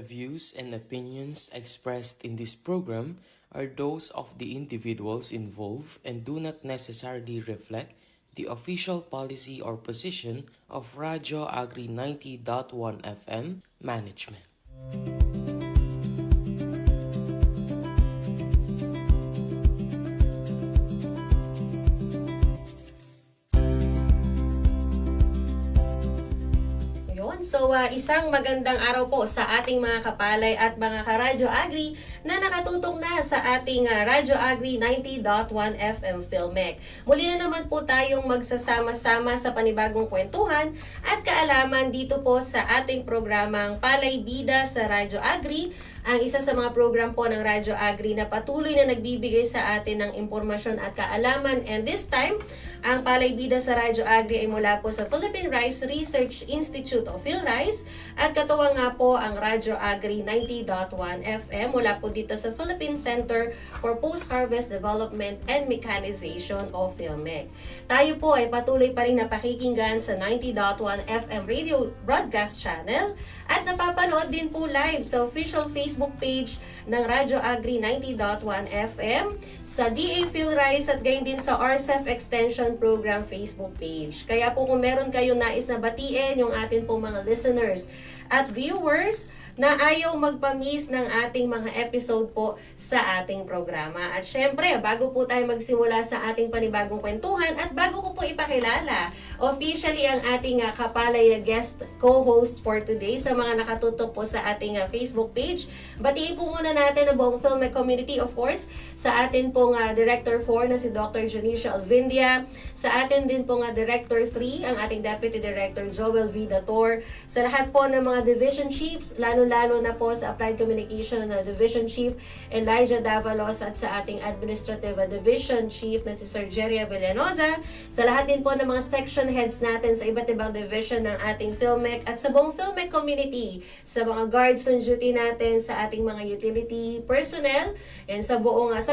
views and opinions expressed in this program are those of the individuals involved and do not necessarily reflect the official policy or position of Radyo Agri 90.1 FM management. So, isang magandang araw po sa ating mga kapalay at mga ka-Radyo Agri na nakatutok na sa ating Radyo Agri 90.1 FM Filmek. Muli na naman po tayong magsasama-sama sa panibagong kwentuhan at kaalaman dito po sa ating programang Palay Bida sa Radyo Agri, ang isa sa mga program po ng Radyo Agri na patuloy na nagbibigay sa atin ng impormasyon at kaalaman. And this time, ang Palay Bida sa Radyo Agri ay mula po sa Philippine Rice Research Institute of PhilRice at katuwang nga po ang Radyo Agri 90.1 FM mula po dito sa Philippine Center for Post-Harvest Development and Mechanization of PhilMec. Tayo po ay patuloy pa rin napakikinggan sa 90.1 FM radio broadcast channel at napapanood din po live sa official Facebook page ng Radyo Agri 90.1 FM, sa DA PhilRice at gayon din sa RCEF Extension Program Facebook page. Kaya po kung meron kayong nais na batiin yung atin pong mga listeners at viewers na ayaw magpa-miss ng ating mga episode po sa ating programa. At syempre, bago po tayo magsimula sa ating panibagong kwentuhan at bago ko po ipakilala officially ang ating kapalay guest co-host for today sa mga nakatutok po sa ating Facebook page, batiin po muna natin ang buong Filmek community, of course, sa atin pong Director 4 na si Dr. Junicia Alvindia, sa atin din pong Director 3, ang ating Deputy Director Joel V. Dator, sa lahat po ng mga Division Chiefs, lalo na po sa Applied Communication na Division Chief Elijah Davalos at sa ating Administrative Division Chief na si Sir Jerry Villanoza, sa lahat din po ng mga section heads natin sa iba't ibang division ng ating Filmek at sa buong Filmek community, sa mga guards on duty natin, sa ating mga utility personnel, and sa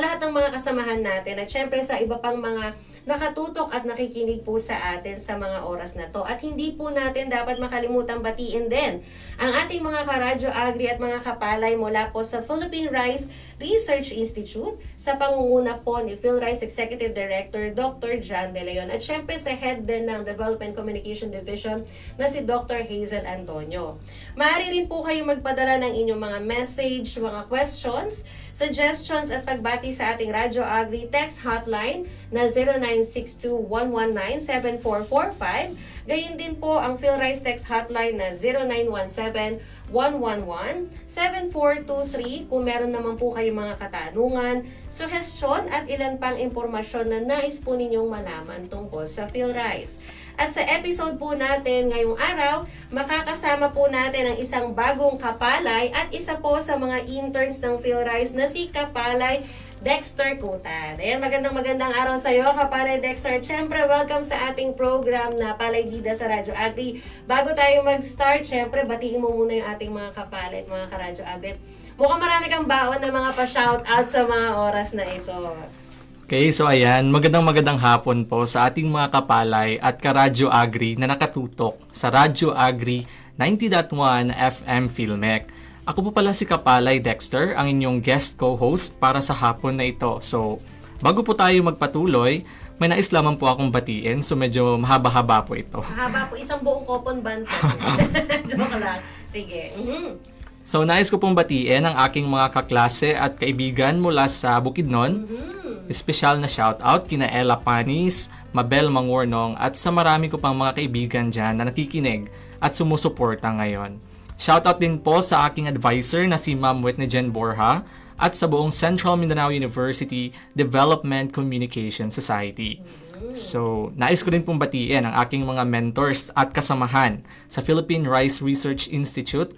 lahat ng mga kasamahan natin at syempre sa iba pang mga nakatutok at nakikinig po sa atin sa mga oras na to. At hindi po natin dapat makalimutan batiin din ang ating mga karadyo agri at mga kapalay mula po sa Philippine Rice Research Institute sa pangunguna po ni PhilRice Executive Director Dr. John De Leon at syempre sa head din ng Development Communication Division na si Dr. Hazel Antonio. Maaari rin po kayo magpadala ng inyong mga message, mga questions, suggestions at pagbati sa ating Radyo Agri text hotline na 0962-119-7445. Gayon din po ang PhilRice text hotline na 0917-111-7423 kung meron naman po kayong mga katanungan, suhestyon at ilan pang impormasyon na nais po ninyong malaman tungkol sa PhilRice. At sa episode po natin ngayong araw, makakasama po natin ang isang bagong kapalay at isa po sa mga interns ng PhilRice na si Kapalay Dexter Cutan. Ayan, magandang araw sa iyo, Kapalay Dexter. Siyempre, welcome sa ating program na Palay Bida sa Radyo Agri. Bago tayo mag-start, siyempre, batiin mo muna yung ating mga kapalay at mga ka-Radyo Agri. Mukhang marami kang baon na mga pa-shoutout sa mga oras na ito. Okay, so ayan, magandang hapon po sa ating mga kapalay at ka-Radyo Agri na nakatutok sa Radyo Agri 90.1 FM Filmek. Ako po pala si Kapalay Dexter, ang inyong guest co-host para sa hapon na ito. So, bago po tayo magpatuloy, may nais lamang po akong batiin, so medyo mahaba-haba po ito. Mahaba po, isang buong kopon band po. Joke lang. Sige. So, nais ko pong batiin ang aking mga kaklase at kaibigan mula sa Bukidnon. Espesyal na shoutout kina Ella Panis, Mabel Mangornong at sa marami ko pang mga kaibigan dyan na nakikinig at sumusuporta ngayon. Shoutout din po sa aking advisor na si Ma'am Whitney Jen Borja at sa buong Central Mindanao University Development Communication Society. So, nais ko din pong batiin ang aking mga mentors at kasamahan sa Philippine Rice Research Institute,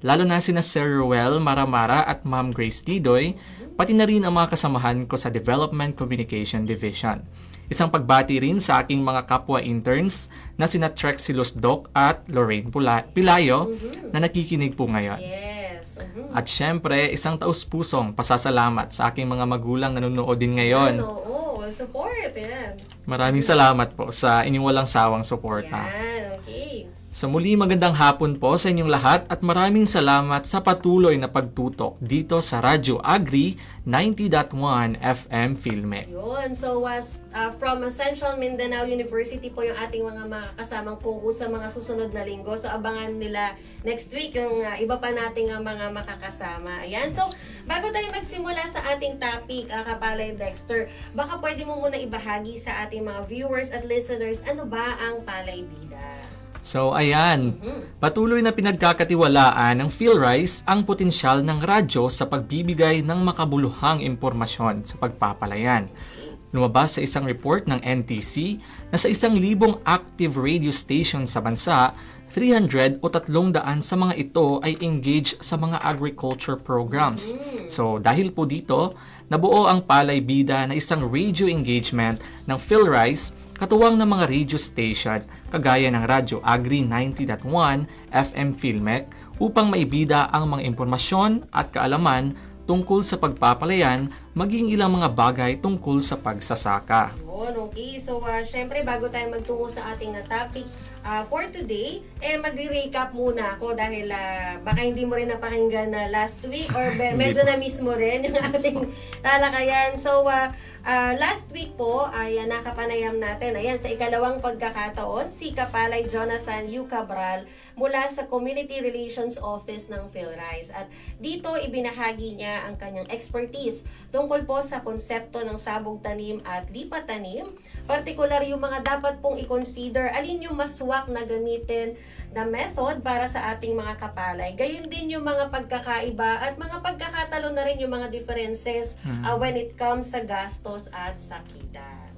lalo na sina Sir Ruel Maramara at Ma'am Grace Tidoy, pati na rin ang mga kasamahan ko sa Development Communication Division. Isang pagbati rin sa aking mga kapwa interns na sina Trexy Lusdok at Lorraine Pilayo na nakikinig po ngayon. Yes. At syempre, isang taus-pusong pasasalamat sa aking mga magulang na nanonood din ngayon. Oo, support. Yan. Maraming salamat po sa inyong walang sawang suporta. Yan, okay. So muli magandang hapon po sa inyong lahat at maraming salamat sa patuloy na pagtutok dito sa Radyo Agri 90.1 FM Filmek. Yun. So, from Central Mindanao University po yung ating mga kasamang focus sa mga susunod na linggo. So, abangan nila next week yung iba pa nating mga makakasama. Ayan. So, bago tayo magsimula sa ating topic, Kapalay Dexter, baka pwede mo muna ibahagi sa ating mga viewers at listeners, ano ba ang Palay Bida? So ayan, patuloy na pinagkakatiwalaan ng PhilRice ang potensyal ng radyo sa pagbibigay ng makabuluhang impormasyon sa pagpapalayan. Lumabas sa isang report ng NTC na sa 1,000 active radio station sa bansa, 300 o 300 sa mga ito ay engaged sa mga agriculture programs. So dahil po dito, nabuo ang Palay Bida na isang radio engagement ng PhilRice katuwang ng mga radio station kagaya ng Radyo Agri 90.1 FM Filmek upang maibida ang mga impormasyon at kaalaman tungkol sa pagpapalayan maging ilang mga bagay tungkol sa pagsasaka. Okay. So, syempre, bago tayo magtungo sa ating topic for today, magre-recap muna ako dahil baka hindi mo rin napakinggan na last week or medyo na-miss mo rin yung ating talakayan. So, last week po ay nakapanayam natin. Ayan, sa ikalawang pagkakataon, si Kapalay Jonathan U. Cabral mula sa Community Relations Office ng PhilRice. At dito, ibinahagi niya ang kanyang expertise tungkol po sa konsepto ng sabog tanim at lipat tanim. Partikular yung mga dapat pong i-consider, alin yung maswak na gamitin na method para sa ating mga kapalay. Gayun din yung mga pagkakaiba at mga pagkakatalo na rin yung mga differences when it comes sa gastos at sa kita.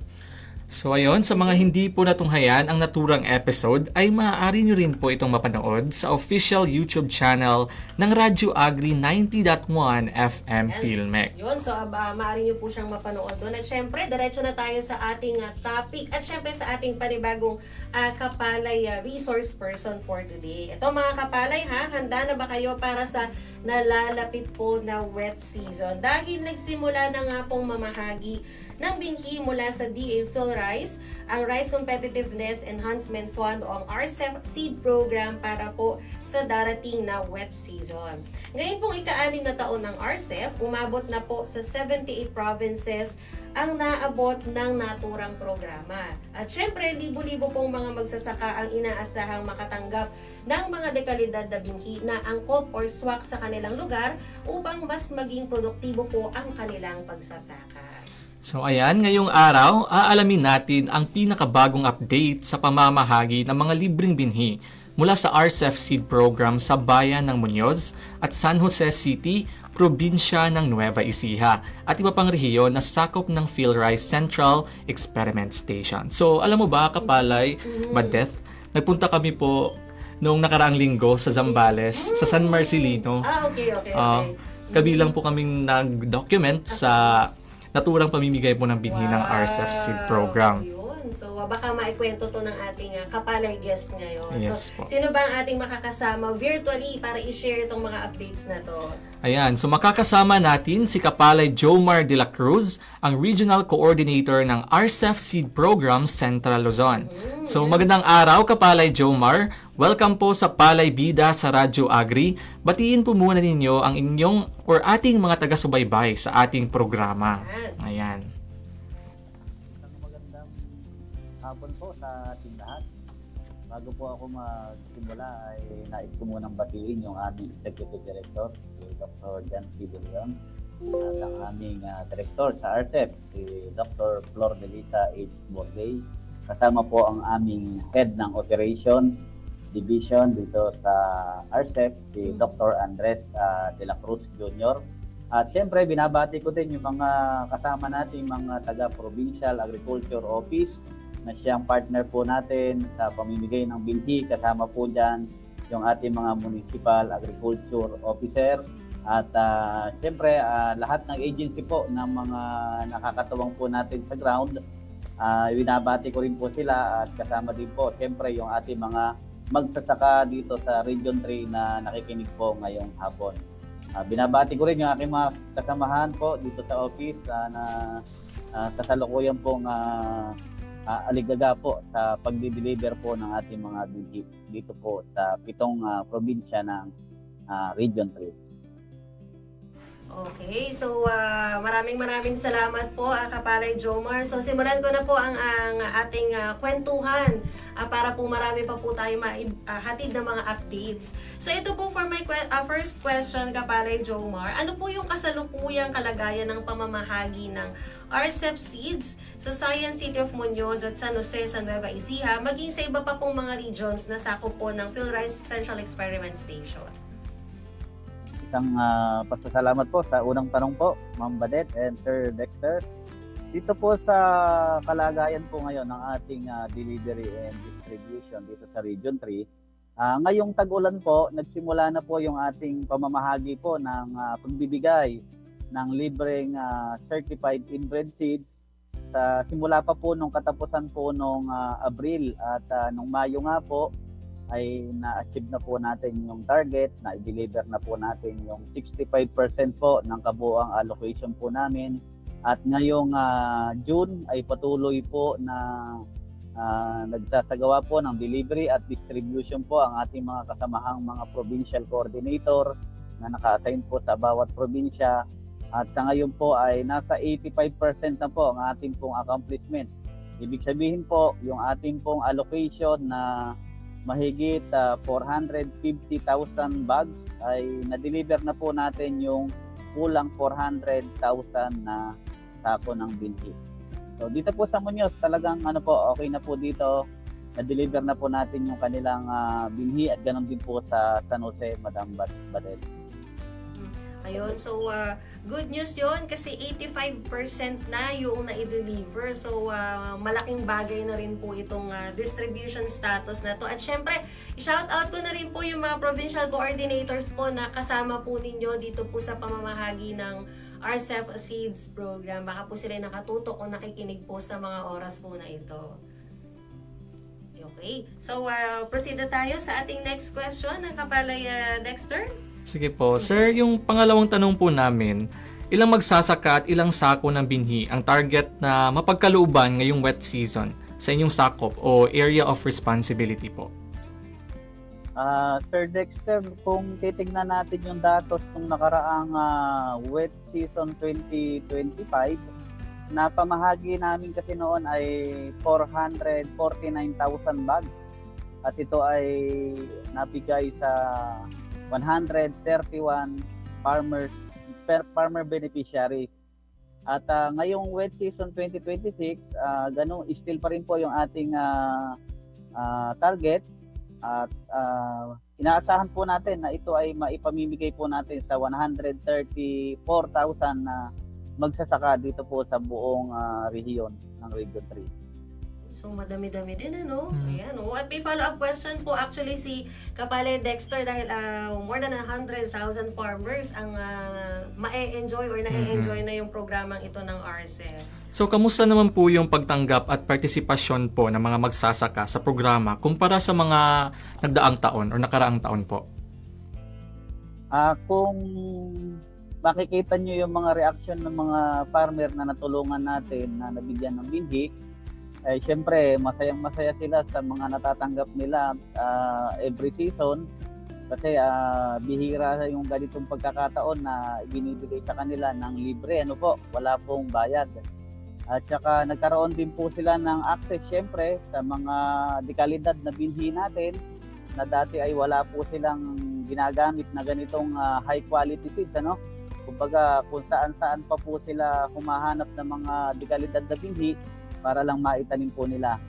So ayun, sa mga hindi po natunghayan ang naturang episode ay maaari nyo rin po itong mapanood sa official YouTube channel ng Radyo Agri 90.1 FM Filmek. Yun, so maaari nyo po siyang mapanood doon. At syempre, diretso na tayo sa ating topic at syempre sa ating panibagong kapalay resource person for today. Ito mga kapalay handa na ba kayo para sa nalalapit po na wet season? Dahil nagsimula na nga pong mamahagi ng binhi mula sa DA PhilRice, ang Rice Competitiveness Enhancement Fund o ang RCEP Seed Program para po sa darating na wet season. Ngayon pong ika-6 na taon ng RCEP, umabot na po sa 78 provinces ang naabot ng naturang programa. At syempre, libo-libo pong mga magsasaka ang inaasahang makatanggap ng mga dekalidad na binhi na angkop or swak sa kanilang lugar upang mas maging produktibo po ang kanilang pagsasaka. So ayan, ngayong araw, aalamin natin ang pinakabagong update sa pamamahagi ng mga libreng binhi mula sa RCEP Seed Program sa bayan ng Muñoz at San Jose City, probinsya ng Nueva Ecija at iba pang rehiyon na sakop ng PhilRice Central Experiment Station. So alam mo ba, Kapalay, Madeth, nagpunta kami po noong nakaraang linggo sa Zambales, sa San Marcelino. Okay. Kabilang po kaming nag-document sa naturang pamimigay po ng binhi ng RCEP Seed Program. Yun. So, baka maikwento to ng ating kapalay guest ngayon. Yes, so, po. Sino ba ang ating makakasama virtually para i-share itong mga updates na to? Ayan, so makakasama natin si Kapalay Jomar de la Cruz, ang Regional Coordinator ng RCEP Seed Program Central Luzon. So magandang araw, Kapalay Jomar. Welcome po sa Palay Bida sa Radyo Agri. Batiin po muna ninyo ang inyong or ating mga taga-subaybay sa ating programa. Ayan. Magandang hapon po sa ating lahat. Bago po ako magsimula ay nais ko munang batiin yung aming Executive Director, si Dr. John P. Williams, at ang aming Director sa RCEP, si Dr. Flor Delisa H. Borgay. Kasama po ang aming Head ng Operations Division dito sa RCEP, si Dr. Andres de la Cruz Jr. At siyempre, binabati ko din yung mga kasama natin, mga taga-Provincial Agriculture Office na siyang partner po natin sa pamimigay ng binhi. Kasama po dyan yung ating mga Municipal Agriculture Officer. At siyempre, lahat ng agency po ng mga nakakatuwang po natin sa ground, binabati ko rin po sila at kasama din po siyempre yung ating mga magsasaka dito sa Region 3 na nakikinig po ngayong hapon. Binabati ko rin yung aking mga kasamahan po dito sa office na kasalukuyan pong aligaga po sa pagdi-deliver po ng ating mga binhi dito po sa 7 probinsya ng Region 3. Okay, so maraming salamat po Kapalay Jomar. So simulan ko na po ang ating kwentuhan para po marami pa po tayo hatid na mga updates. So ito po for my first question Kapalay Jomar. Ano po yung kasalukuyang kalagayan ng pamamahagi ng RCEP Seeds sa Science City of Muñoz at San Jose, San Nueva Ecija, maging sa iba pa pong mga regions na sakop po ng PhilRice Central Experiment Station? Isang pasasalamat po sa unang tanong po, Ma'am Badet and Sir Dexter. Dito po sa kalagayan po ngayon ng ating delivery and distribution dito sa Region 3, ngayong tag-ulan po, nagsimula na po yung ating pamamahagi po ng pagbibigay ng libreng certified inbred seeds sa simula pa po nung katapusan po nung Abril at nung Mayo nga po ay na-achieve na po natin yung target, na i-deliver na po natin yung 65% po ng kabuuang allocation po namin. At ngayong June ay patuloy po na nagsasagawa po ng delivery at distribution po ang ating mga kasamahang mga provincial coordinator na naka-assign po sa bawat probinsya. At sa ngayon po ay nasa 85% na po ang ating pong accomplishment. Ibig sabihin po, yung ating pong allocation na mahigit 450,000 bags ay na-deliver na po natin yung kulang 400,000 na sako ng binhi. So dito po sa Muñoz talagang okay na po dito. Na-deliver na po natin yung kanilang binhi at ganoon din po sa San Jose, Madam Badel. Ayun, so good news yon kasi 85% na yung na-deliver. So malaking bagay na rin po itong distribution status na to. At syempre, shout out ko na rin po yung mga provincial coordinators po na kasama po ninyo dito po sa pamamahagi ng RCEP Seeds program. Baka po sila nakatutok o nakikinig po sa mga oras po na ito. Okay, so proceed na tayo sa ating next question ng Kapalay Dexter. Sige po. Sir, yung pangalawang tanong po namin, ilang magsasaka at ilang sako ng binhi ang target na mapagkalooban ngayong wet season sa inyong sakop o area of responsibility po? Sir Dexter, kung titignan natin yung datos ng nakaraang wet season 2025, na pamahagi namin kasi noon ay 449,000 bags at ito ay nabigay sa 131 farmer beneficiaries. At ngayong wet season 2026, ganun still pa rin po yung ating target at inaasahan po natin na ito ay maipamimigay po natin sa 134,000 na magsasaka dito po sa buong rehiyon ng Region 3. So, madami-dami din, ano? Ayan, At may follow-up question po actually si Kapalay Dexter dahil more than 100,000 farmers ang ma-enjoy or na-enjoy na yung programang ito ng RCEP. So, kamusta naman po yung pagtanggap at partisipasyon po ng mga magsasaka sa programa kumpara sa mga nagdaang taon o nakaraang taon po? Kung makikita nyo yung mga reaction ng mga farmer na natulungan natin na nabigyan ng binhi, ay syempre masayang-masaya sila sa mga natatanggap nila every season kasi bihira yung ganitong pagkakataon na binibigay sa kanila ng libre, wala pong bayad. At saka nagkaroon din po sila ng access syempre sa mga dekalidad na binhi natin na dati ay wala po silang ginagamit na ganitong high quality seeds, Kumbaga kung saan-saan pa po sila humahanap ng mga dekalidad na binhi para lang maitanim po nila.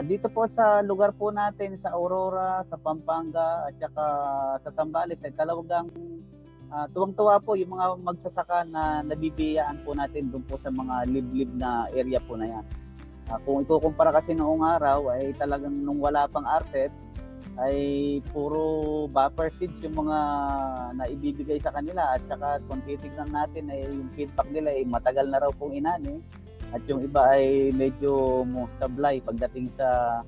Dito po sa lugar po natin sa Aurora, sa Pampanga at saka sa Zambales ay talagang tuwang-tuwa po yung mga magsasaka na nabibiyaan po natin doon po sa mga liblib na area po na yan. Kung ikukumpara kasi noong araw ay talagang nung wala pang RCEP ay puro buffer seeds yung mga naibibigay sa kanila at saka kung titignan natin ay yung feedback nila ay matagal na raw pong inani. At yung iba ay medyo sablay pagdating sa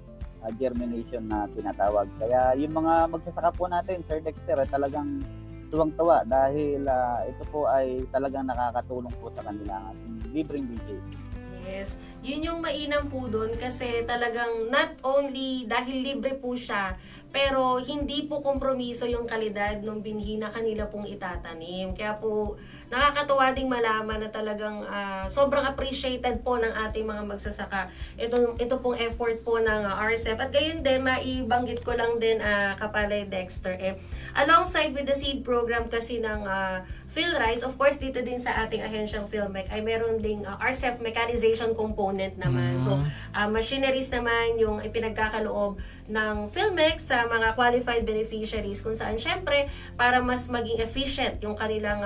germination na tinatawag. Kaya yung mga magsasaka po natin, Sir Dexter, ay talagang tuwang-tuwa dahil ito po ay talagang nakakatulong po sa kanila ating libreng binhi. Yes. Yun yung mainam po doon kasi talagang not only dahil libre po siya, pero hindi po kompromiso yung kalidad ng binhi na kanila pong itatanim. Kaya po nakakatuwa ding malaman na talagang sobrang appreciated po ng ating mga magsasaka. Ito pong effort po ng RCEP. At gayon din, maibanggit ko lang din Kapalay Dexter. Alongside with the seed program kasi ng PhilRice, of course dito din sa ating ahensyang PhilMec ay meron ding RCEP mechanization component naman. So machineries naman yung ipinagkakaloob ng PhilMec sa mga qualified beneficiaries kung saan syempre para mas maging efficient yung kanilang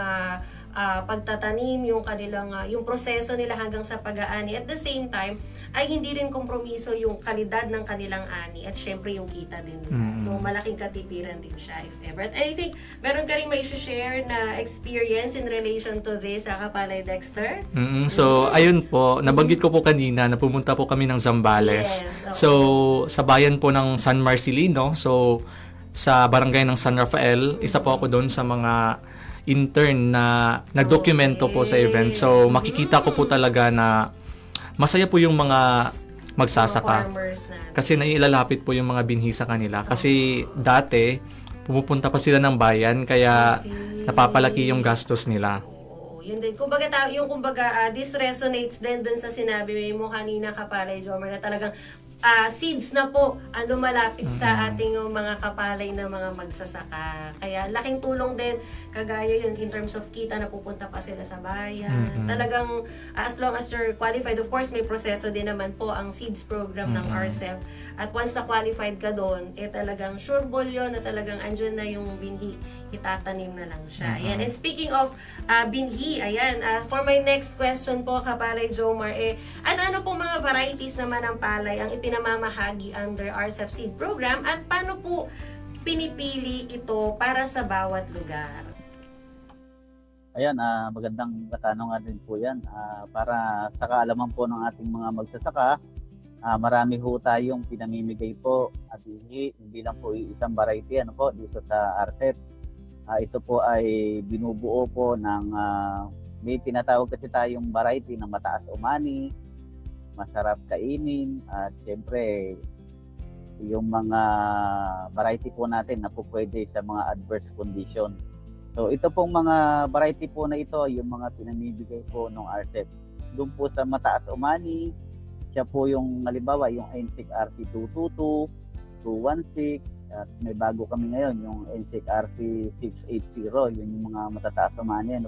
pagtatanim, yung kanilang yung proseso nila hanggang sa pag-aani. At the same time, ay hindi rin kompromiso yung kalidad ng kanilang ani at syempre yung kita din nila. So malaking katipiran din siya if ever. At I think meron ka rin may share na experience in relation to this, Kapalay Dexter? So, ayun po, nabanggit ko po kanina na pumunta po kami ng Zambales. Yes, okay. So, sa bayan po ng San Marcelino, so sa barangay ng San Rafael, isa po ako doon sa mga intern na nagdokumento po sa event. So, makikita ko po talaga na masaya po yung mga magsasaka. Mga farmers natin. Kasi nailalapit po yung mga binhi sa kanila. Kasi dati, pumupunta pa sila ng bayan, kaya napapalaki yung gastos nila. Oo, yun din. Kumbaga, this resonates din dun sa sinabi mo kanina, Kapalay Jomar, na talagang seeds na po ang lumalapit sa ating mga kapalay na mga magsasaka. Kaya laking tulong din, kagaya yun in terms of kita na pupunta pa sila sa bayan. Talagang as long as you're qualified, of course may proseso din naman po ang seeds program ng RCEP. At once na qualified ka doon, talagang sure ball yun na talagang andyan na yung binhi, itatanim na lang siya. Ayan. And speaking of binhi, ayan, for my next question po, Kapalay Jomar, ano-ano po mga varieties naman ng palay ang ipinamamahagi under RCEP Seed Program at paano po pinipili ito para sa bawat lugar? Ayan, magandang katanungan din po yan. Para sa kaalaman po ng ating mga magsasaka, marami ho tayong pinamimigay po at hindi lang po isang variety po dito sa RCEP. Ito po ay binubuo po ng may tinatawag kasi tayong variety na mataas umani, masarap kainin, at syempre yung mga variety po natin na po pwede sa mga adverse condition. So ito pong mga variety po na ito, yung mga pinamibigay po ng RCEP. Doon po sa mataas umani, siya po yung halimbawa yung NSIC RT 222, 216, at may bago kami ngayon yung NSIC RT 680, yun yung mga matataas umani.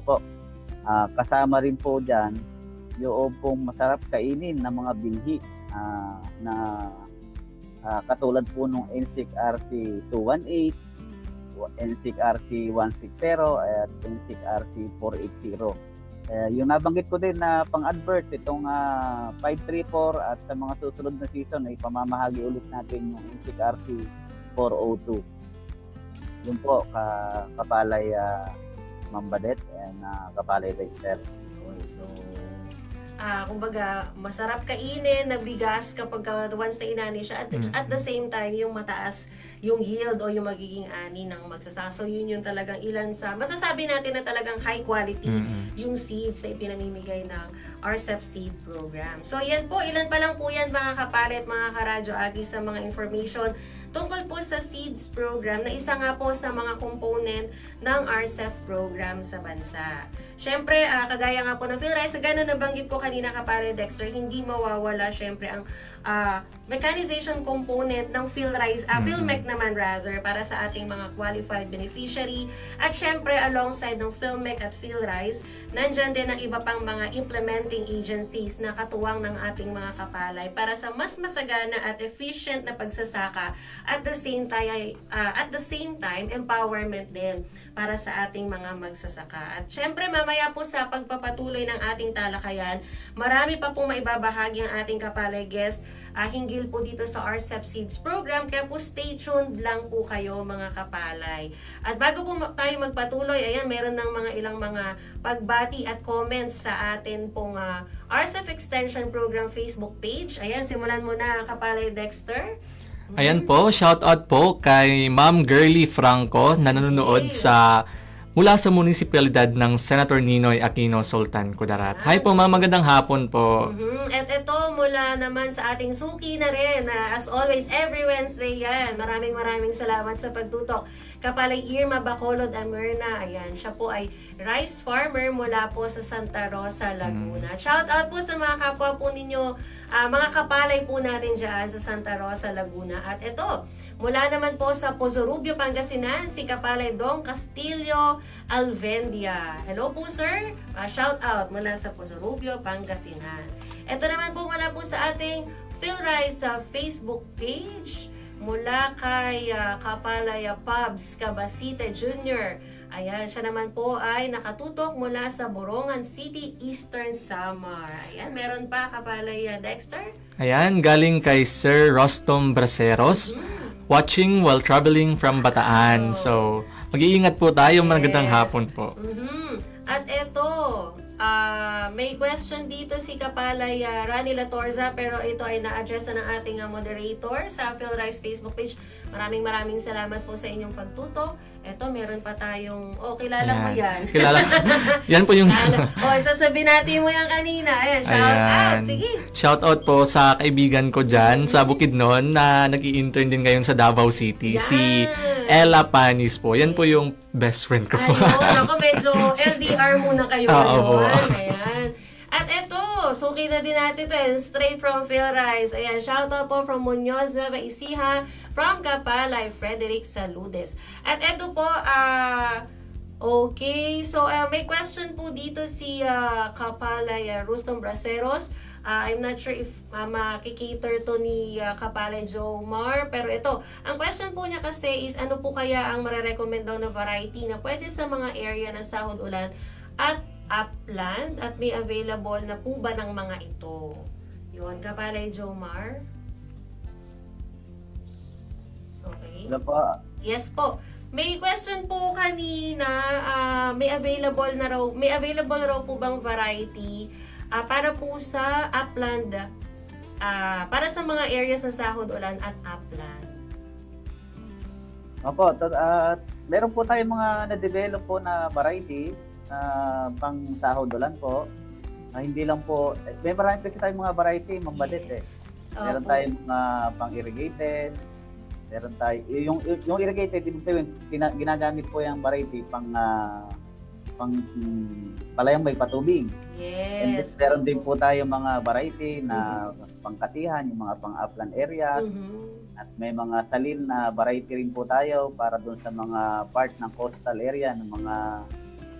Kasama rin po dyan yung pong masarap kainin na mga binhi na katulad po nung NSIC RT 218, NSIC RT 160 at NSIC RT 480. Yung nabanggit ko din na pang-adverse, itong 534 at sa mga susunod na season ay pamamahagi ulit natin yung NSIC RT 402. Yun po, Kapalay Mambadet and Kapalay Dexter. So, kumbaga, masarap kainin na bigas kapag once na inani siya at the same time, yung mataas yung yield o yung magiging ani ng magsasaka. So, yun yung talagang ilan sa, masasabi natin na talagang high quality yung seeds na ipinamimigay ng RCEP Seed Program. So, yan po, ilan pa lang po yan mga kapalit, mga karadyo agi sa mga information tungkol po sa Seeds Program na isa nga po sa mga component ng RCEP program sa bansa. Syempre, kagaya nga po ng PhilRice, gano'n nabanggit ko kanina Kapalay Dexter, hindi mawawala syempre ang mechanization component ng PhilRice, PhilMec naman rather, para sa ating mga qualified beneficiary. At syempre, alongside ng PhilMec at PhilRice, nandyan din ang iba pang mga implementing agencies na katuwang ng ating mga kapalay para sa mas masagana at efficient na pagsasaka at the same time empowerment din para sa ating mga magsasaka. At syempre, mamaya po sa pagpapatuloy ng ating talakayan, marami pa pong maibabahagi ang ating kapalay guest hinggil po dito sa RCEP Seeds Program. Kaya po stay tuned lang po kayo mga kapalay. At bago po tayo magpatuloy, ayan, meron ng ilang mga pagbati at comments sa atin pong RCEP Extension Program Facebook page. Ayan, simulan mo na Kapalay Dexter. Ayan po, shout out po kay Ma'am Girly Franco na nanonood sa mula sa munisipalidad ng Senator Ninoy Aquino Sultan Kudarat. Hi po ma'am, magandang hapon po. At ito mula naman sa ating suki na rin, as always, every Wednesday yan. Maraming salamat sa pagtutok. Kapalay Irma Bacolod Amirna, ayan, siya po ay rice farmer mula po sa Santa Rosa, Laguna. Shout out po sa mga kapwa po ninyo, mga kapalay po natin dyan sa Santa Rosa, Laguna. At ito, mula naman po sa Pozorubio, Pangasinan, si Kapalay Dong Castillo Alvendia. Hello po sir, shout out mula sa Pozorubio, Pangasinan. Ito naman po mula po sa ating PhilRise sa Facebook page, mula kay Kapalay Pabs Cabasite Jr. Ayan, siya naman po ay nakatutok mula sa Borongan City, Eastern Samar. Ayan, meron pa Kapalay Dexter? Ayan, galing kay Sir Rostom Braceros. Watching while traveling from Bataan. So, mag-iingat po tayo. Magandang hapon po. At eto, may question dito si Kapalay Rani Latorza, pero ito ay na-address na ng ating moderator sa PhilRise Facebook page. Maraming salamat po sa inyong pagtutok. Eto, meron pa tayong, kilala mo yan. Kilala. Yan po yung... sasabihin natin mo yan kanina. Ayan, shout out. Sige. Shout out po sa kaibigan ko dyan sa Bukidnon na nag-i-intern din ngayon sa Davao City. Yan. Si Ella Panis po. Yan po yung best friend ko po. Ayun, ako medyo LDR muna kayo. Oo. Ayan. At eto, suki na din natin ito, straight from PhilRise. Ayan, shoutout po from Muñoz, Nueva Ecija, from Kapalay, Frederick Saludes. At eto po, okay, so may question po dito si Kapalay Rustom Braceros. I'm not sure if makikater to ni Kapalay Jomar, pero ito, ang question po niya kasi is ano po kaya ang marerecommend daw na variety na pwede sa mga area ng sahod ulan at upland at may available na po ba ng mga ito? Yun, Kapalay Jomar. Okay. Hello po. Yes po. May question po kanina, may available raw po bang variety para po sa upland, para sa mga areas ng sahod ulan at upland? Opo, meron po tayong mga na-develop po na variety pang sahod ulan po. Hindi lang po, may marami kasi tayong mga variety, mambalit Meron tayong mga pang-irrigated, meron tayo, yung irrigated, ginagamit po yung variety pang palayang may patubig. Yes. And then, meron din po tayong mga variety na pangkatihan, yung mga pang-upland area. At may mga salin na variety rin po tayo para doon sa mga part ng coastal area, ng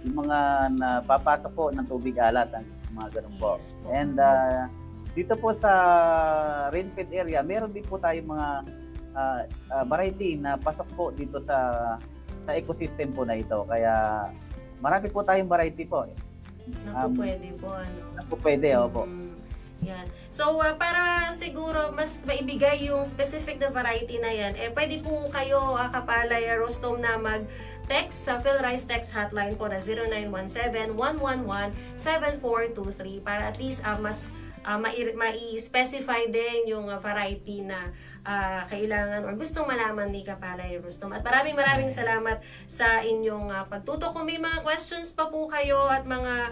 yung mga napapasok po ng tubig alat, mga ganun po. Yes, po. And dito po sa rainfed area, meron din po tayong mga variety na pasok po dito sa ecosystem po na ito. Kaya marami po tayong variety po. Pwede po, Pwede, opo. Yan. So, para siguro mas maibigay yung specific na variety na yan, pwede po kayo, Kapalay Rostom, na mag-text sa PhilRise text hotline po na 0917-111-7423 para at least mas mai-specify din yung variety na kailangan or gustong malaman ni Kapalay Rustom. At maraming salamat sa inyong pagtutok. Kung may mga questions pa po kayo at mga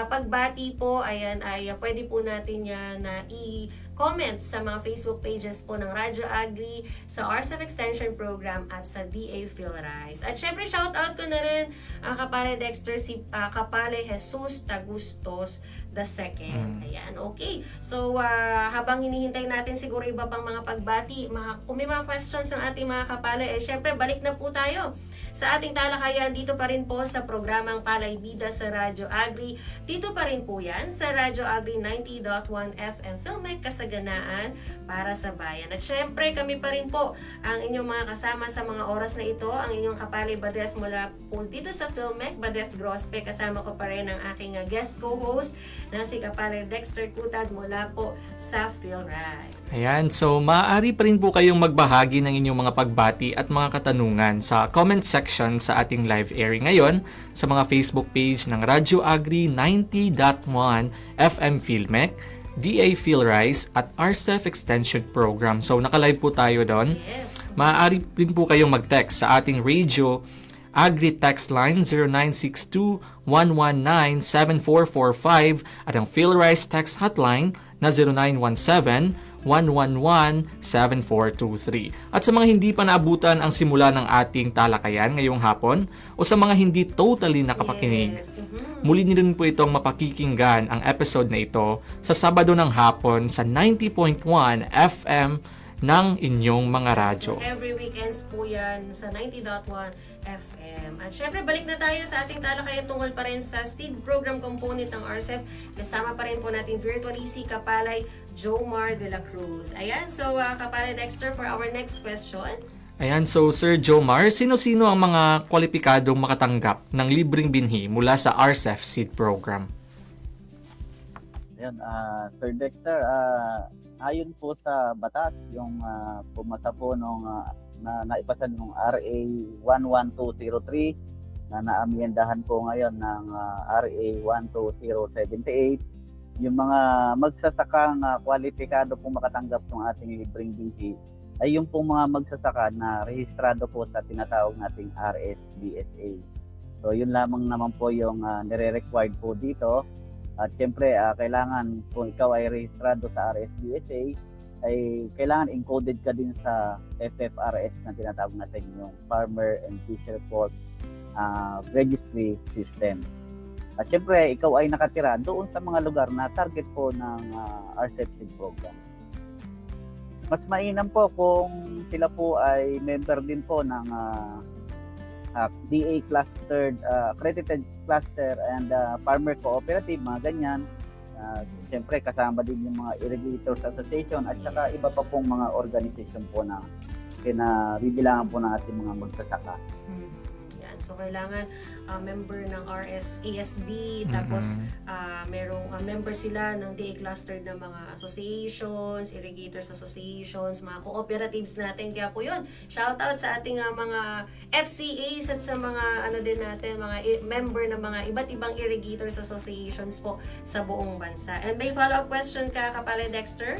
pagbati po, ayan, ay pwede po natin yan na i-comment sa mga Facebook pages po ng Radyo Agri, sa RCEP Extension Program at sa DA PhilRise. At syempre, shoutout ko na rin Kapalay Dexter, si Kapalay Jesus Tagustos II. Ayan, okay. So, habang hinihintay natin siguro iba pang mga pagbati, kung may mga questions ng ating mga kapalay, syempre, balik na po tayo sa ating talakayan dito pa rin po sa programang Palay Bida sa Radyo Agri. Dito pa rin po yan sa Radyo Agri 90.1 FM Filmek, kasaganaan para sa bayan. At syempre, kami pa rin po ang inyong mga kasama sa mga oras na ito, ang inyong Kapalay Badef mula po dito sa Filmek, Badef Grospe. Kasama ko pa rin ang aking guest co-host na si Kapalay Dexter Cutad mula po sa PhilRise. Ayan, so maaari pa rin po kayong magbahagi ng inyong mga pagbati at mga katanungan sa comment section sa ating live airing ngayon sa mga Facebook page ng Radyo Agri 90.1 FM Filmek, DA PhilRise at RCEP Extension Program. So nakalive po tayo doon. Yes. Maaari rin po kayong mag-text sa ating radio Agri text line 0962-119-7445 at ang PhilRice text hotline na 0917-111-7423. At sa mga hindi pa naabutan ang simula ng ating talakayan ngayong hapon o sa mga hindi totally nakapakinig, Yes. muli niyo rin po itong mapakikinggan ang episode na ito sa Sabado ng hapon sa 90.1 FM ng inyong mga radyo. So, every weekends po yan sa 90.1 FM. At syempre, balik na tayo sa ating talakayan tungkol pa rin sa SEED program component ng RCEP. Kasama pa rin po natin virtually si Kapalay Jomar de la Cruz. Ayan, so Kapalay Dexter, for our next question. Ayan, so Sir Jomar, sino-sino ang mga kwalipikadong makatanggap ng libreng binhi mula sa RCEP SEED program? Ayan, Sir Dexter, ayon po sa batas, yung pumasa po nung na naipasa nung RA 11203 na naamyendahan po ngayon ng RA 12078, yung mga magsasakang kwalipikado po makatanggap ng ating libreng binhi ay yung pong mga magsasaka na rehistrado po sa tinatawag nating RSBSA. So yun lamang naman po yung nire-required po dito. At siyempre, kailangan kung ikaw ay rehistrado sa RSBSA, ay kailangan encoded ka din sa FFRS na tinatawag natin yung Farmer and Fisher Folk Registry System. At siyempre, ikaw ay nakatira doon sa mga lugar na target po ng RCEP SEED program. Mas mainam po kung sila po ay member din po ng DA clustered, accredited cluster and farmer cooperative, mga ganyan. Siyempre kasama din yung mga irrigators association at saka iba pa pong mga organisasyon po na kinabibilangan po ng ating mga magsasaka. Yan. So, kailangan member ng RSASB, tapos merong member sila ng DA clustered na mga associations, irrigators associations, mga cooperatives natin. Kaya po yun, shout out sa ating mga FCAs at sa mga ano din natin, mga member ng mga iba't ibang irrigators associations po sa buong bansa. And may follow-up question ka, Kapalay Dexter?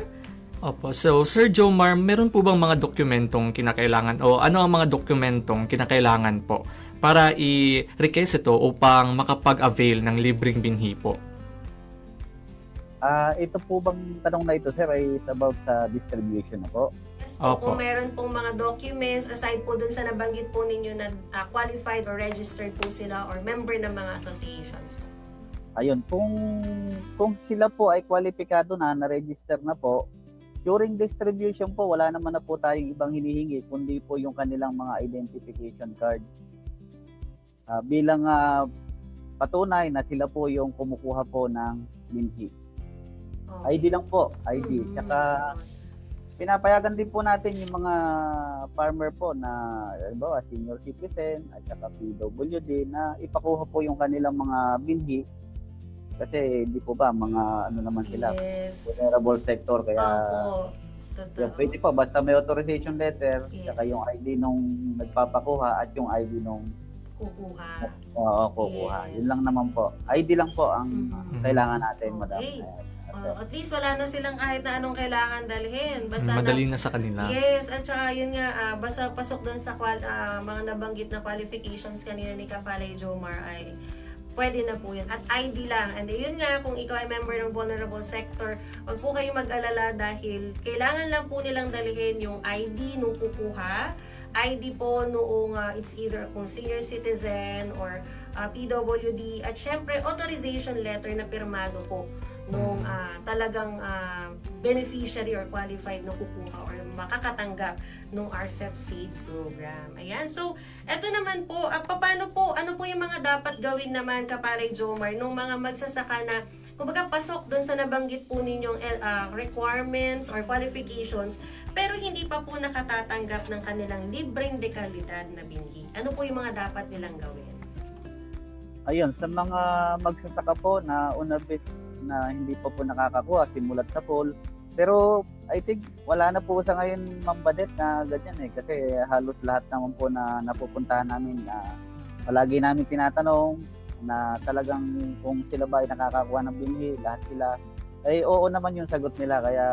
Opo. So, Sir Jomar, meron po bang mga dokumentong kinakailangan o ano ang mga dokumentong kinakailangan po para i-request ito upang makapag-avail ng libreng binhi po? Ito po bang tanong na ito, sir, ay about sa distribution na po? Yes po, Opo. kung meron pong mga documents, aside po dun sa nabanggit po ninyo na qualified or registered po sila or member ng mga associations po. Ayun, kung sila po ay kwalipikado na-register na po, during distribution po, wala naman na po tayong ibang hinihingi, kundi po yung kanilang mga identification card. Bilang patunay na sila po yung kumukuha po ng binhi. Okay. ID lang po, ID. Tsaka pinapayagan din po natin yung mga farmer po na halimbawa senior citizen at saka PWD na ipakuha po yung kanilang mga binhi. Kasi hindi po ba mga ano naman sila, Yes. vulnerable sector, kaya Opo. Totoo. pwede po basta may authorization letter, Yes. saka yung ID nung nagpapakuha at yung ID nung Kukuha. kukuha. Yes. Yun lang naman po. ID lang po ang kailangan natin, madam. Okay. At least wala na silang kahit na anong kailangan dalhin. Basta Madali na sa kanila. Yes, at saka yun nga, basta pasok doon sa mga nabanggit na qualifications kanina ni Kapalay Jomar ay pwede na po yun. At ID lang. And yun nga, kung ikaw ay member ng vulnerable sector, wag po kayong mag-alala dahil kailangan lang po nilang dalhin yung ID nung kukuha, ID po noong it's either kung senior citizen or PWD, at syempre authorization letter na pirmado po nung talagang beneficiary or qualified na kukuha or makakatanggap nung RCEP SEED program. Ayan. So, eto naman po, paano po, ano po yung mga dapat gawin naman, Kapalay Jomar, nung mga magsasaka na, kumbaga pasok doon sa nabanggit po ninyong requirements or qualifications, pero hindi pa po nakatatanggap ng kanilang libreng dekalidad na binhi. Ano po yung mga dapat nilang gawin? Ayun, sa mga magsasaka po na na hindi pa po nakakakuha simulat sa poll. Pero I think wala na po sa ngayon, Ma'am Badet, na ganyan kasi halos lahat naman po na napupuntahan namin, palagi namin tinatanong na talagang kung sila ba ay nakakakuha ng binhi, lahat sila ay oo naman yung sagot nila. Kaya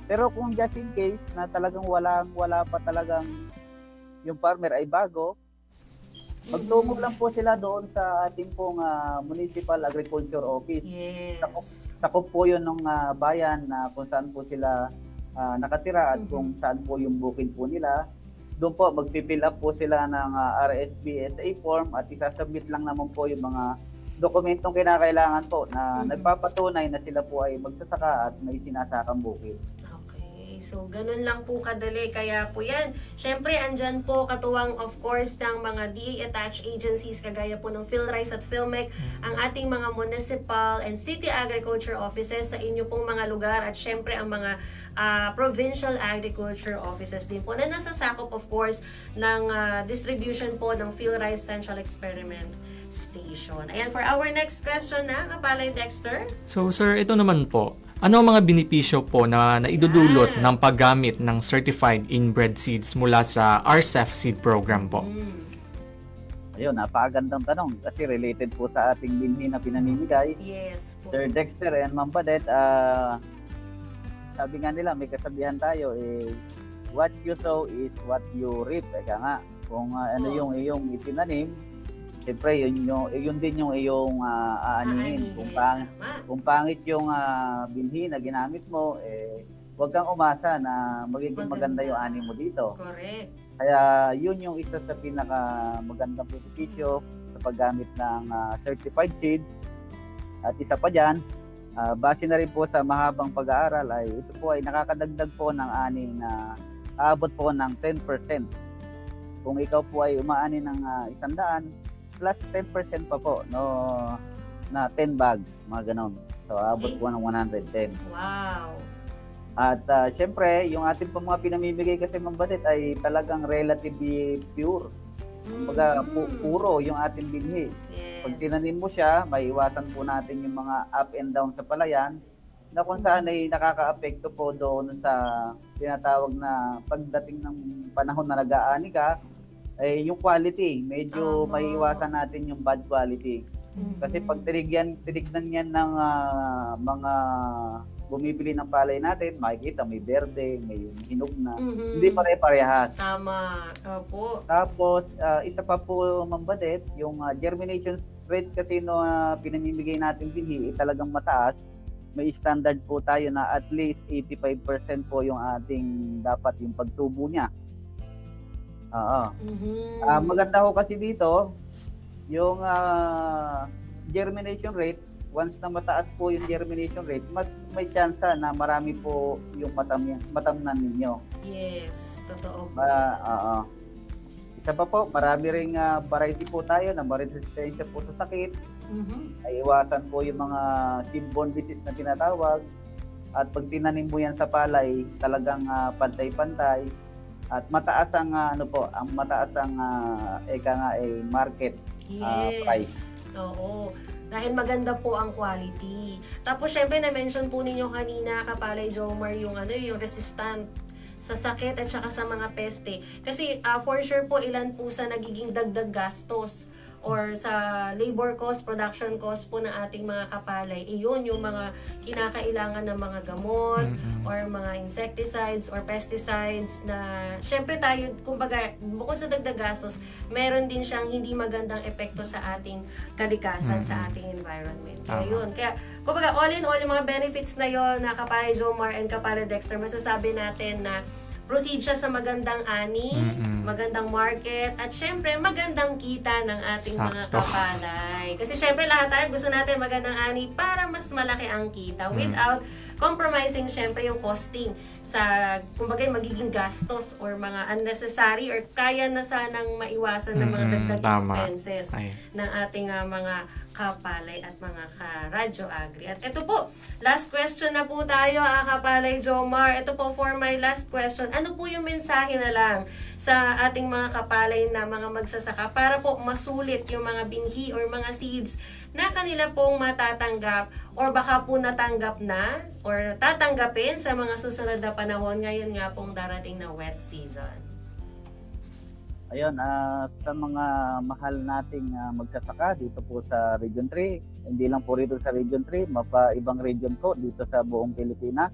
pero kung just in case na talagang wala pa talagang yung farmer ay bago, Magtungo lang po sila doon sa ating pong Municipal Agriculture Office. Yes. Sakop po yun ng bayan na kung saan po sila nakatira at kung saan po yung bukid po nila. Doon po magpipill up po sila ng RSPSA form at isasubmit lang naman po yung mga dokumentong kinakailangan po na nagpapatunay na sila po ay magsasaka at may sinasakang bukid. Okay, so ganun lang po kadali. Kaya po yan, syempre andyan po katuwang of course ng mga DA-attached agencies kagaya po ng PhilRice at PhilMec, ang ating mga municipal and city agriculture offices sa inyo pong mga lugar at syempre ang mga provincial agriculture offices din po na nasasakop of course ng distribution po ng PhilRice Central Experiment Station. Ayan, for our next question na, Kapalay Dexter. So sir, ito naman po. Ano ang mga benepisyo po na naidudulot ng paggamit ng certified inbred seeds mula sa RCEF seed program po? Ayun, napakagandang tanong kasi related po sa ating binhi na pinamimigay. Yes po. Sir Dexter and Ma'am Badet, sabi nga nila, may kasabihan tayo, what you sow is what you reap. Eka nga, kung ano yung iyong itinanim, siyempre yun din yung iyong aanihin. Kung pangit yung binhi na ginamit mo, huwag kang umasa na magiging maganda yung ani mo dito. Correct. Kaya yun yung isa sa pinaka magandang benepisyo sa paggamit ng certified seed. At isa pa dyan, base na rin po sa mahabang pag-aaral ay ito po ay nakakadagdag po ng ani na aabot po ng 10%. Kung ikaw po ay umaani ng 100 plus 10% pa po na 10 bags, mga ganon. So aabot po ng 110. Wow. At syempre, yung ating po mga pinamimigay kasi Ma'am Badet ay talagang relatively pure. Kumbaga puro yung ating binhi. Yes. Pag tinanim mo siya, may iwasan po natin yung mga up and down sa palayan na kung saan ay nakaka-apekto po doon sa tinatawag na pagdating ng panahon na nag-aani ka, ay yung quality, medyo may iwasan natin yung bad quality. Kasi pag tinignan yan ng mga bumibili ng palay natin, makikita may berde, may hinog na. Hindi pare-parehas. Tama. Opo. Tapos, isa pa po, Ma'am Badet, yung germination rate kasi no pinamimigay natin binhi, talagang mataas. May standard po tayo na at least 85% po yung ating dapat yung pagtubo niya. Maganda ko kasi dito, yung germination rate, once na mataas po yung germination rate, mas may chance na marami po yung matamnan ninyo. Yes, totoo po. Isa pa po, marami ring variety po tayo na maresistensya po sa sakit. Ay iwasan po yung mga seedborne disease na tinatawag. At pag tinanim mo yan sa palay, talagang pantay-pantay. At mataas ang ang mataas ang market price. Oo. Dahil maganda po ang quality. Tapos syempre na-mention po ninyo kanina, Kapalay Jomar, yung resistant sa sakit at saka sa mga peste. Kasi for sure po ilan po sa nagiging dagdag gastos or sa labor cost, production cost po ng ating mga kapalay. Iyon yung mga kinakailangan ng mga gamot or mga insecticides or pesticides na syempre tayo, kumbaga, bukod sa dagdag gastos, meron din siyang hindi magandang epekto sa ating kalikasan, sa ating environment. Kaya yun. Kaya, kumbaga, all in all, yung mga benefits na yon na Kapalay Jomar and Kapalay Dexter, masasabi natin na proceed siya sa magandang ani, magandang market, at syempre magandang kita ng ating mga kapalay. Kasi syempre lahat tayo gusto natin magandang ani para mas malaki ang kita without compromising syempre yung costing sa kumbaga magiging gastos or mga unnecessary or kaya na sanang maiwasan ng mga dagdag expenses ng ating mga kapalay at mga ka-Radyo Agri. At ito po, last question na po tayo, Kapalay Jomar. Ito po for my last question. Ano po yung mensahe na lang sa ating mga kapalay na mga magsasaka para po masulit yung mga binhi or mga seeds na kanila pong matatanggap or baka po natanggap na or tatanggapin sa mga susunod na panahon ngayon nga pong darating na wet season? Ayun, sa mga mahal nating magsasaka dito po sa Region 3, hindi lang po rito sa Region 3, mapa-ibang region po dito sa buong Pilipinas.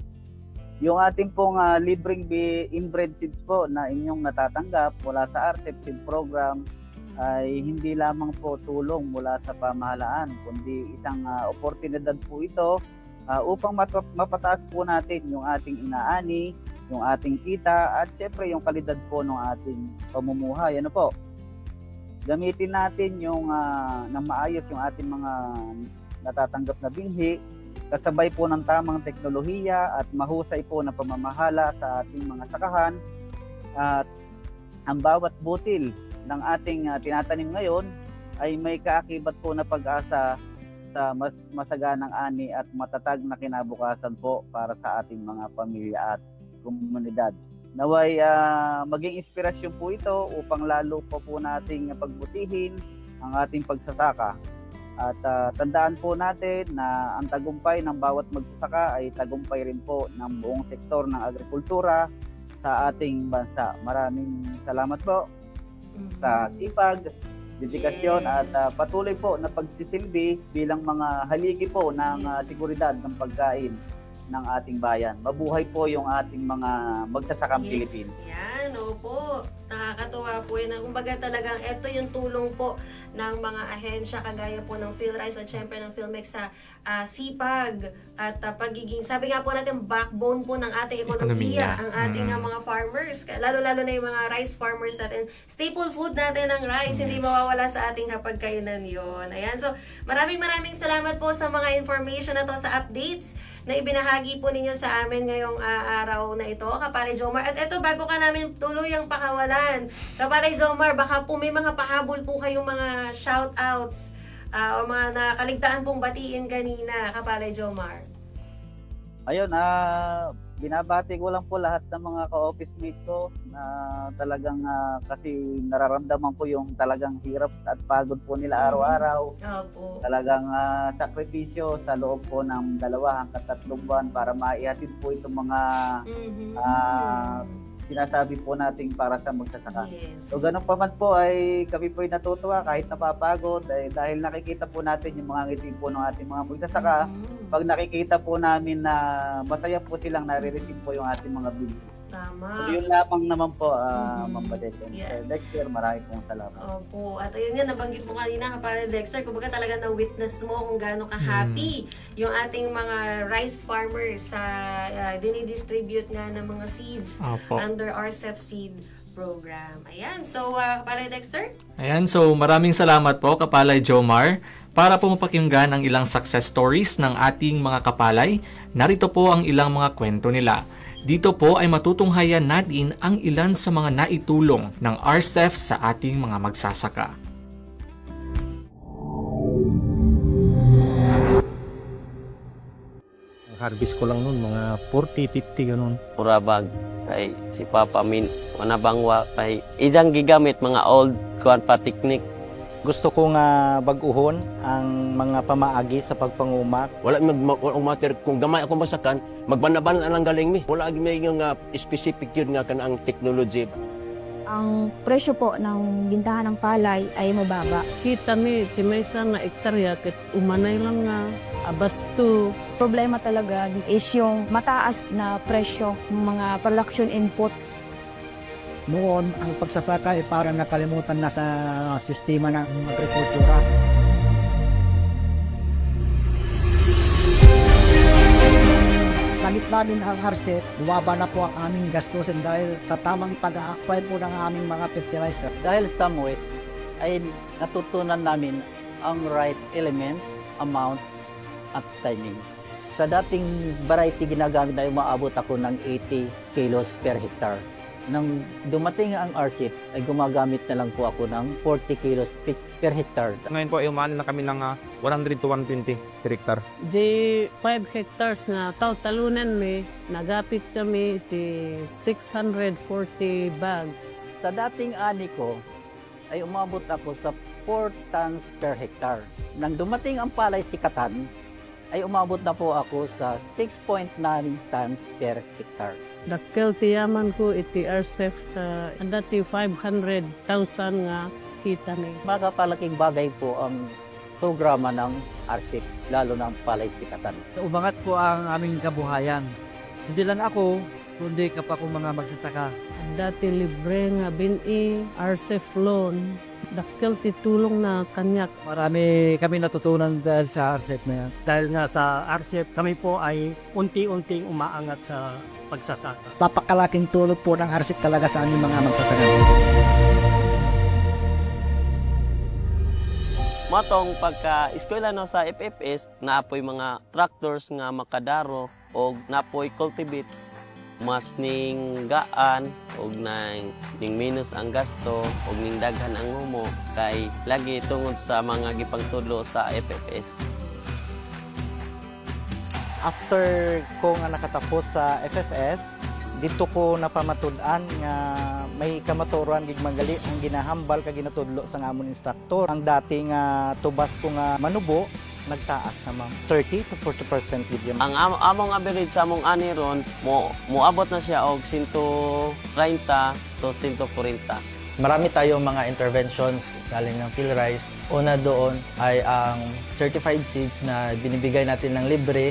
Yung ating pong libreng inbred seeds po na inyong natatanggap mula sa RCEP Seed Program ay hindi lamang po tulong mula sa pamahalaan, kundi isang oportunidad po ito upang mapataas po natin yung ating inaani, yung ating kita, at syempre yung kalidad po ng ating pamumuhay. Ano po? Gamitin natin yung ng maayos yung ating mga natatanggap na binhi, kasabay po ng tamang teknolohiya at mahusay po na pamamahala sa ating mga sakahan. At ang bawat butil ng ating tinatanim ngayon ay may kaakibat po na pag-asa sa mas masaganang ani at matatag na kinabukasan po para sa ating mga pamilya at komunidad. Naway maging inspirasyon po ito upang lalo po nating pagbutihin ang ating pagsasaka. At tandaan po natin na ang tagumpay ng bawat magsasaka ay tagumpay rin po ng buong sektor ng agrikultura sa ating bansa. Maraming salamat po sa sipag, dedikasyon at patuloy po na pagsisilbi bilang mga haligi po ng seguridad ng pagkain ng ating bayan. Mabuhay po yung ating mga magsasakang Pilipino. Yan, opo. Nakakatuwa po yun. Kumbaga talagang ito yung tulong po ng mga ahensya kagaya po ng PhilRice at syempre ng PhilMex sa sipag at pagiging, sabi nga po natin, backbone po ng ating ekonomiya, ang ating mga farmers, lalo-lalo na yung mga rice farmers natin. Staple food natin ang rice, hindi mawawala sa ating hapagkainan yon. Ayan, so maraming salamat po sa mga information na to, sa updates na ibinahagi po ninyo sa amin ngayong araw na ito, Kapare Jomar. At ito, bago ka namin tuluyang pakawalan, Kapare Jomar, baka po may mga pahabol po kayong mga shoutouts o mga nakaligtaan pong batiin kanina, Kapare Jomar. Ayun, binabati ko lang po lahat ng mga ka-office mate ko na talagang kasi nararamdaman ko yung talagang hirap at pagod po nila araw-araw. Opo. Talagang sakripisyo sa loob po ng 2 hanggang 3 buwan para maihatid po itong mga sinasabi po natin para sa magsasaka. Yes. So ganun pa man po ay kami po ay natutuwa kahit napapagod dahil nakikita po natin yung mga ngiti po ng ating mga magsasaka. Pag nakikita po namin na masaya po silang nare-receive po yung ating mga bill. Tama. So yun lamang naman po, Ma'am Badet. Yeah. Dexter, marami pong salamat. Opo. At ayun nga, nabanggit mo kanina, Kapare Dexter, kumbaga talaga na-witness mo kung gaano ka-happy yung ating mga rice farmers sa dinidistribute nga ng mga seeds under RCEP Seed Program. Ayan. So, Kapare Dexter? Ayan, so maraming salamat po, Kapalay Jomar. Para po mapakinggan ang ilang success stories ng ating mga kapalay, narito po ang ilang mga kwento nila. Dito po ay matutunghayan natin ang ilan sa mga naitulong ng RCEP sa ating mga magsasaka. Harvest ko lang nun, mga 40-50 ganun. Purabag kay si Papa Min manabangwa kay idang gigamit mga old kuan pa technique. Gusto ko nga baguhon ang mga pamaagi sa pagpangumak. Wala matter kung gamay akong masakan, magbanaban lang galing mi. Wala may nga specific yun nga kanang technology. Ang presyo po ng bintahan ng palay ay mababa. Kita mi, may isang nga ektarya, kat umanay lang nga, abasto. Problema talaga is yung mataas na presyo ng mga production inputs. Noon, ang pagsasaka ay parang nakalimutan na sa sistema ng agrikultura. Gamit namin ang RCEP, buwaba na po ang aming gastusin dahil sa tamang pag-a-apply po ng aming mga fertilizer. Dahil sa MUIT ay natutunan namin ang right element, amount, at timing. Sa dating variety ginagamit ay umaabot ako ng 80 kilos per hectare. Nang dumating ang RCEP, ay gumagamit na lang po ako ng 40 kilos per hectare. Ngayon po ay umano na kami ng 100 to 120 per hectare. Di 5 hectares na talunan mi, nagapit kami ti 640 bags. Sa dating ani ko, ay umabot ako sa 4 tons per hectare. Nang dumating ang palay sikatan, ay umabot na po ako sa 6.9 tons per hectare. Dakkel ti yaman ko iti RCEP na dati 500,000 nga kita mi. Makapalaking bagay po ang programa ng RCEP, lalo na ang palay sikatan. Umangat po ang aming kabuhayan. Hindi lang ako, kundi kapag mga magsasaka. Dati libre nga bini, RCEP loan, Dakkel titulong na kanyak. Marami kami natutunan dahil sa RCEP na yan. Dahil nga sa RCEP, kami po ay unti-unting umaangat sa pagsasaka. Napakalaking tulong po ng RCEP talaga sa aming mga magsasaka. Matong pagka-eskwela no sa FFS, naapoy mga tractors nga makadaro o naapoy cultivate mas ning gaan og ning minus ang gasto og ning daghan ang humo kay lagi tungod sa mga gipangtudlo sa FFS. After ko nga nakatapos sa FFS, dito ko napamatud-an nga may kamaturan gid magali ang ginahambal kag ginatudlo sa amon instructor. Ang dati nga tubas ko nga manubo nagtaas naman 30 to 40% gid yun. Ang among average sa among ani ron moabot na siya og 130 to 140. Marami tayong mga interventions galing ng PhilRice. Una doon ay ang certified seeds na binibigay natin ng libre.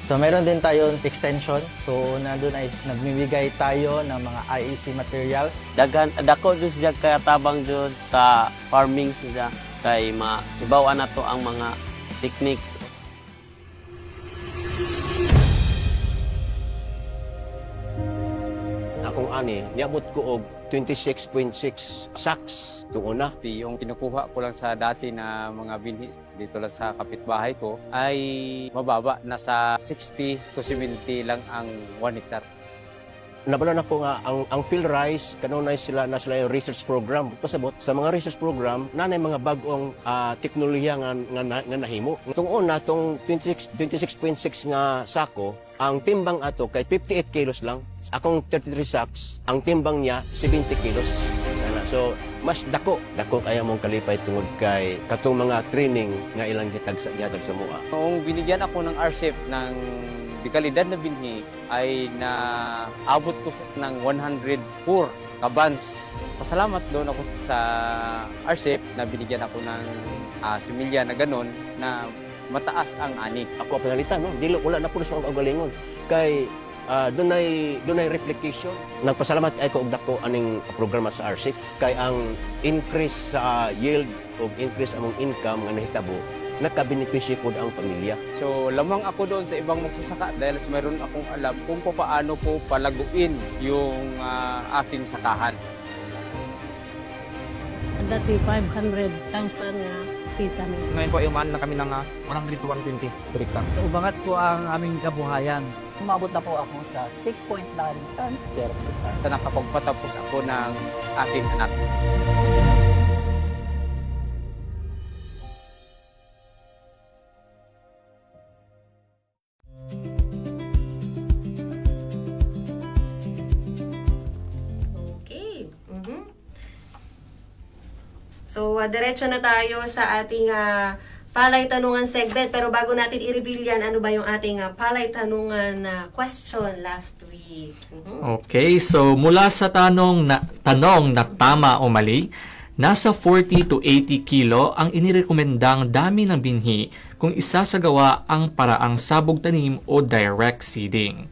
So meron din tayong extension. So nandun ay nagbibigay tayo ng mga IEC materials. Dako jud siya katabang jud sa farming siya kay maibaw-an nato ang mga techniques. Akong ani, niabot ko og 26.6 sacks tuon na. Yung kinukuha ko lang sa dati na mga binhi dito lang sa kapitbahay ko ay mababa, nasa 60 to 70 lang ang 1 hectare. Nabala na ko nga ang PhilRice kanunay sila yung research program. Pasabot sa mga research program nanay mga bag-ong teknolohiya nga nahimo. Tungod na tong 26.6 nga sako, ang timbang ato kay 58 kilos lang. Akong 33 sacks, ang timbang niya 70 kilos. So mas dako kaya mong kalipay tungod kay katong mga training nga ilang gitag sa mua. Noong binigyan ako ng RCEP ng dekalidad na binhi ay naabot ko ng 104 kabans. Pasalamat doon ako sa RCEP na binigyan ako ng similya na ganon na mataas ang ani. Ako pinalitan, no? Dilo wala na po sa kagalingon. Kay dunay replication. Nagpasalamat ay ko og dako aning programa sa RCEP kay ang increase sa yield o increase among income nga nahitabo nakabenepisyo po ang pamilya. So, lamang ako doon sa ibang magsasaka dahil mayroon akong alam kung paano po palaguin yung aking sakahan. Dati 500,000 nga kita na. Ngayon po, umaan na kami ng 100 to 120 per hectare. Umangat po ang aming kabuhayan. Umabot na po ako sa 6.9 tons per hectare. Nakapagpatapos ako ng aking anak. So, diretso na tayo sa ating palay tanungan segment. Pero bago natin i-reveal yan, ano ba yung ating palay tanungan question last week? Okay, so mula sa tanong na tama o mali, nasa 40 to 80 kilo ang inirekomendang dami ng binhi kung isasagawa ang paraang sabog tanim o direct seeding.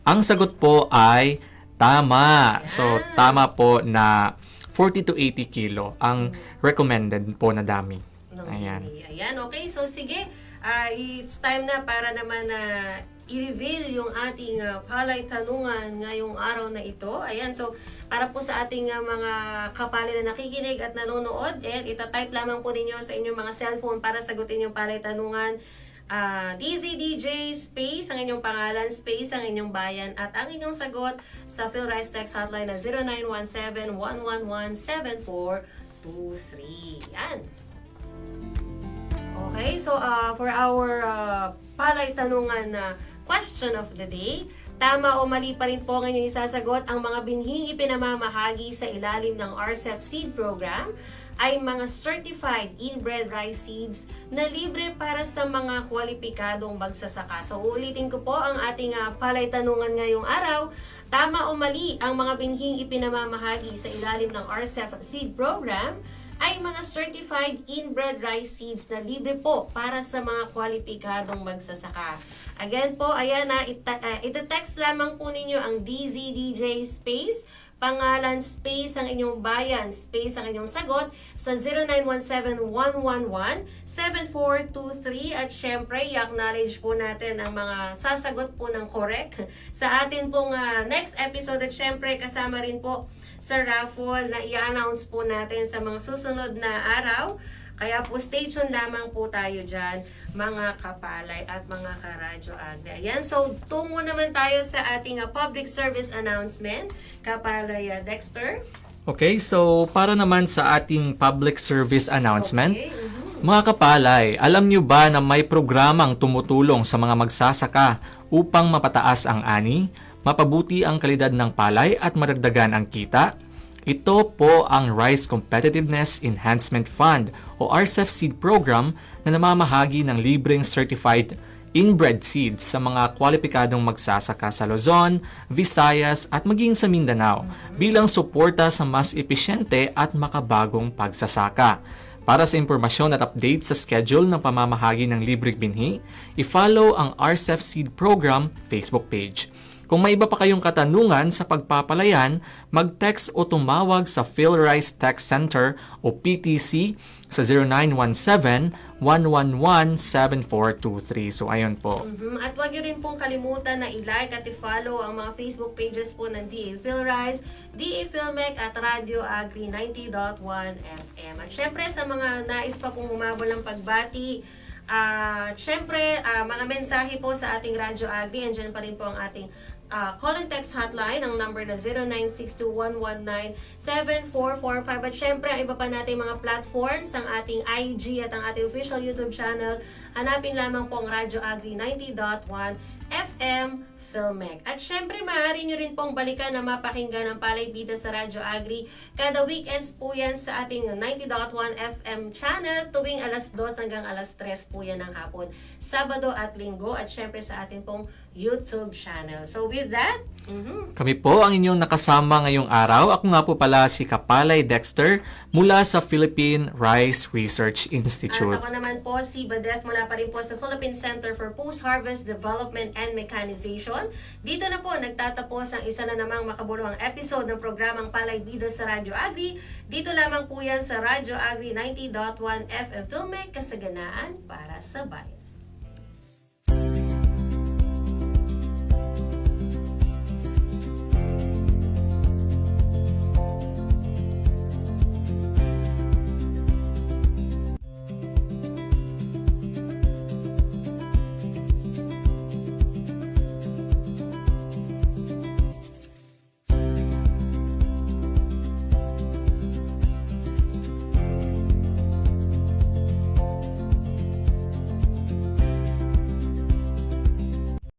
Ang sagot po ay tama. So, tama po na 40 to 80 kilo ang recommended po na dami. Ayan. Ayan, okay. So, sige. It's time na para naman i-reveal yung ating palay tanungan ngayong araw na ito. Ayan, so para po sa ating mga kapali na nakikinig at nanonood, itatype lamang po ninyo sa inyong mga cellphone para sagutin yung palay tanungan. DZDJ space ang inyong pangalan, space ang inyong bayan at ang inyong sagot sa PhilRice Text Hotline na 0917-111-7423. Yan. Okay, so for our palay tanungan na question of the day, tama o mali pa rin po ang inyong isasagot. Ang mga binhing ipinamamahagi sa ilalim ng RCEP Seed Program ay mga certified inbred rice seeds na libre para sa mga kwalipikadong magsasaka. So uulitin ko po ang ating palay tanungan ngayong araw. Tama o mali ang mga binhing ipinamamahagi sa ilalim ng RCEP Seed Program ay mga certified inbred rice seeds na libre po para sa mga kwalipikadong magsasaka. Again po, ayan na, itetext lamang po ninyo ang DZDJ space, pangalan, space ang inyong bayan, space ang inyong sagot sa 0917-111-7423 at syempre, i-acknowledge po natin ang mga sasagot po ng correct sa atin pong next episode at syempre kasama rin po sa raffle na i-announce po natin sa mga susunod na araw. Kaya po stay tuned lamang po tayo dyan, mga kapalay at mga karadyo agri. Ayan, so tungo naman tayo sa ating public service announcement. Kapalay Dexter. Okay, so para naman sa ating public service announcement, mga kapalay, alam nyo ba na may programang tumutulong sa mga magsasaka upang mapataas ang ani, mapabuti ang kalidad ng palay at maragdagan ang kita? Ito po ang Rice Competitiveness Enhancement Fund o RCEF Seed Program na namamahagi ng libreng certified inbred seeds sa mga kwalipikadong magsasaka sa Luzon, Visayas at maging sa Mindanao bilang suporta sa mas epesyente at makabagong pagsasaka. Para sa impormasyon at update sa schedule ng pamamahagi ng libreng binhi, i-follow ang RCEF Seed Program Facebook page. Kung may iba pa kayong katanungan sa pagpapalayan, mag-text o tumawag sa PhilRice Tech Center o PTC sa 0917-111-7423. So, ayun po. At huwag nyo rin pong kalimutan na i-like at i-follow ang mga Facebook pages po ng DA PhilRice, DA PhilMec at Radio Agri 90.1 FM. At syempre, sa mga nais pa pong humabol ng pagbati, syempre, mga mensahe po sa ating Radyo Agri, andyan pa rin po ang ating call and text hotline, ang number na 0962-119-7445. At syempre, ang iba pa natin mga platforms, ang ating IG at ang ating official YouTube channel, hanapin lamang po ang Radyo Agri 90.1 FM PhilMec. At syempre, maaari nyo rin pong balikan na mapakinggan ang Palay Bida sa Radyo Agri. Kada weekends po yan sa ating 90.1 FM channel, tuwing alas 2 hanggang alas 3 po yan ng hapon, Sabado at Linggo, at syempre sa ating pong YouTube channel. So with that, kami po ang inyong nakasama ngayong araw. Ako nga po pala si Kapalay Dexter mula sa Philippine Rice Research Institute. At ako naman po si Badeth mula pa rin po sa Philippine Center for Post-Harvest Development and Mechanization. Dito na po nagtatapos ang isa na namang makabuluhang episode ng programang Palay Bida sa Radyo Agri. Dito lamang po yan sa Radyo Agri 90.1 FM PhilMec, kasaganaan para sa bayan.